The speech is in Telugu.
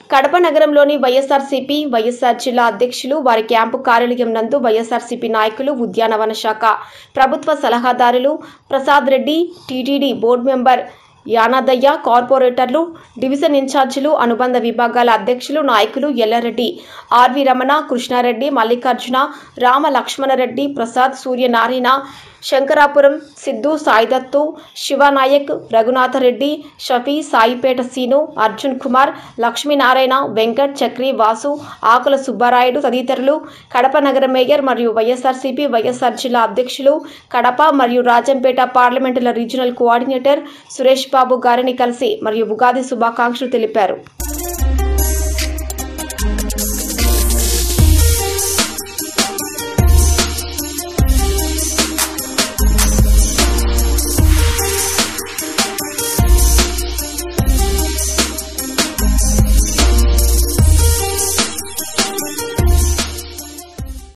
కడప నగరంలోని వైఎస్ఆర్సీపీ వైఎస్ఆర్ జిల్లా అధ్యక్షులు వారి క్యాంపు కార్యాలయం నందు వైఎస్ఆర్సీపీ నాయకులు, ఉద్యానవన శాఖ ప్రభుత్వ సలహాదారులు Prasad Reddy, TTD board member Yanadaiah, కార్పొరేటర్లు, డివిజన్ ఇన్ఛార్జీలు, అనుబంధ విభాగాల అధ్యక్షులు, నాయకులు ఎల్లారెడ్డి, ఆర్వి రమణ, కృష్ణారెడ్డి, మల్లికార్జున, రామ లక్ష్మణరెడ్డి, ప్రసాద్, సూర్యనారాయణ, శంకరాపురం, సిద్ధు, సాయిదత్తు, శివనాయక్, రఘునాథరెడ్డి, షఫీ, సాయిపేట సీను, అర్జున్ కుమార్, లక్ష్మీనారాయణ, వెంకట్, చక్రి, వాసు, ఆకుల సుబ్బారాయుడు తదితరులు కడప నగర మేయర్ మరియు వైఎస్ఆర్సీపీ వైఎస్ఆర్ జిల్లా అధ్యక్షులు, కడప మరియు రాజంపేట పార్లమెంటుల రీజనల్ కోఆర్డినేటర్ సురేష్ బాబు గారిని కలిసి మరియు ఉగాది శుభాకాంక్షలు తెలిపారు.